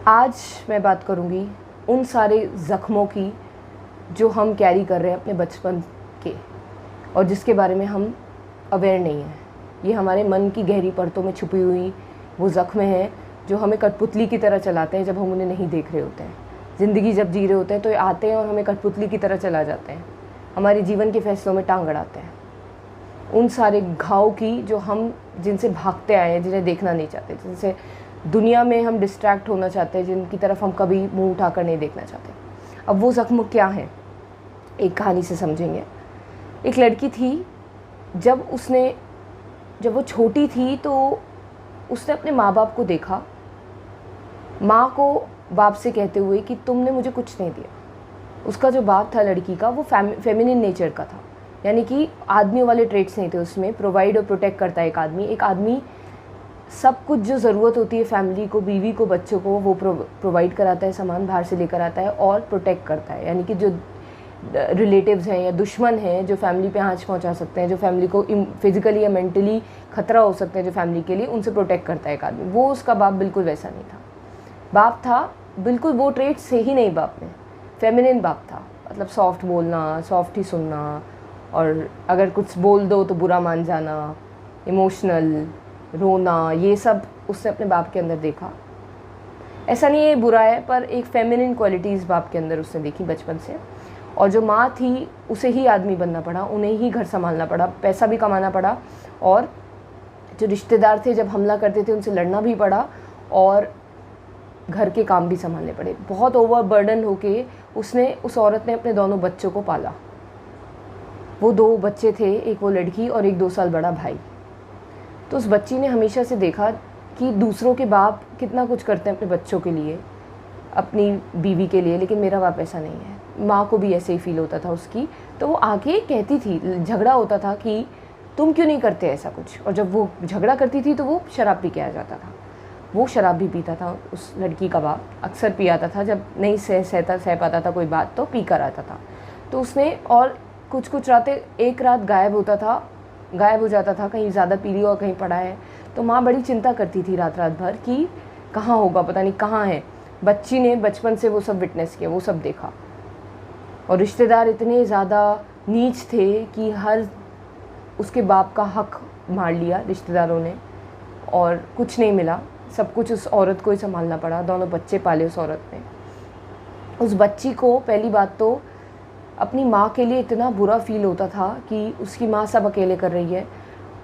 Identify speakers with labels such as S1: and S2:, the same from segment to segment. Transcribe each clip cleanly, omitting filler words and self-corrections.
S1: आज मैं बात करूँगी उन सारे ज़ख्मों की जो हम कैरी कर रहे हैं अपने बचपन के, और जिसके बारे में हम अवेयर नहीं हैं। ये हमारे मन की गहरी परतों में छुपी हुई वो ज़ख्म हैं जो हमें कठपुतली की तरह चलाते हैं जब हम उन्हें नहीं देख रहे होते हैं। ज़िंदगी जब जी रहे होते हैं तो ये आते हैं और हमें कठपुतली की तरह चला जाते हैं, हमारे जीवन के फैसलों में टांग अड़ाते हैं। उन सारे घाव की जो हम जिनसे भागते आए हैं, जिन्हें देखना नहीं चाहते, जिनसे दुनिया में हम डिस्ट्रैक्ट होना चाहते हैं, जिनकी तरफ हम कभी मुंह उठाकर नहीं देखना चाहते। अब वो ज़ख्म क्या है, एक कहानी से समझेंगे। एक लड़की थी, जब वो छोटी थी तो उसने अपने माँ बाप को देखा, माँ को बाप से कहते हुए कि तुमने मुझे कुछ नहीं दिया। उसका जो बाप था लड़की का, वो फेमिनिन नेचर का था, यानी कि आदमियों वाले ट्रेट्स नहीं थे उसमें। प्रोवाइड और प्रोटेक्ट करता है एक आदमी सब कुछ जो ज़रूरत होती है फैमिली को, बीवी को, बच्चों को, वो प्रोवाइड कराता है, सामान बाहर से लेकर आता है और प्रोटेक्ट करता है। यानी कि जो रिलेटिव्स हैं या दुश्मन हैं जो फैमिली पे आँच पहुंचा सकते हैं, जो फैमिली को फिजिकली या मेंटली ख़तरा हो सकते हैं जो फैमिली के लिए, उनसे प्रोटेक्ट करता है एक आदमी। वो उसका बाप बिल्कुल वैसा नहीं था। बाप था बिल्कुल वो ट्रेट्स से ही नहीं, बाप में फेमिनिन बाप था। मतलब सॉफ्ट बोलना, सॉफ्ट ही सुनना, और अगर कुछ बोल दो तो बुरा मान जाना, इमोशनल, रोना, ये सब उसने अपने बाप के अंदर देखा। ऐसा नहीं है बुरा है, पर एक फेमिनिन क्वालिटीज़ बाप के अंदर उसने देखी बचपन से। और जो माँ थी उसे ही आदमी बनना पड़ा, उन्हें ही घर संभालना पड़ा, पैसा भी कमाना पड़ा, और जो रिश्तेदार थे जब हमला करते थे उनसे लड़ना भी पड़ा, और घर के काम भी संभालने पड़े। बहुत ओवरबर्डन होके उस औरत ने अपने दोनों बच्चों को पाला। वो 2 बच्चे थे, एक वो लड़की और एक 2 साल बड़ा भाई। तो उस बच्ची ने हमेशा से देखा कि दूसरों के बाप कितना कुछ करते हैं अपने बच्चों के लिए, अपनी बीवी के लिए, लेकिन मेरा बाप ऐसा नहीं है। माँ को भी ऐसे ही फील होता था उसकी। तो वो आके कहती थी, झगड़ा होता था कि तुम क्यों नहीं करते ऐसा कुछ, और जब वो झगड़ा करती थी तो वो शराब पी के आ जाता था। वो शराब भी पीता था, उस लड़की का बाप अक्सर पी आता था, जब नहीं सह पाता था कोई बात तो पी कर आता था। तो उसने, और कुछ रातें, एक रात गायब हो जाता था, कहीं ज़्यादा पी लिया और कहीं पड़ा है। तो माँ बड़ी चिंता करती थी रात भर कि कहाँ होगा, पता नहीं कहाँ है। बच्ची ने बचपन से वो सब विटनेस किया, वो सब देखा। और रिश्तेदार इतने ज़्यादा नीच थे कि हर उसके बाप का हक मार लिया रिश्तेदारों ने, और कुछ नहीं मिला, सब कुछ उस औरत को ही संभालना पड़ा। दोनों बच्चे पाले उस औरत ने। उस बच्ची को पहली बात तो अपनी माँ के लिए इतना बुरा फील होता था कि उसकी माँ सब अकेले कर रही है,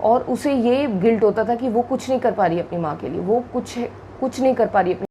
S1: और उसे ये गिल्ट होता था कि वो कुछ नहीं कर पा रही अपनी माँ के लिए, वो कुछ नहीं कर पा रही अपनी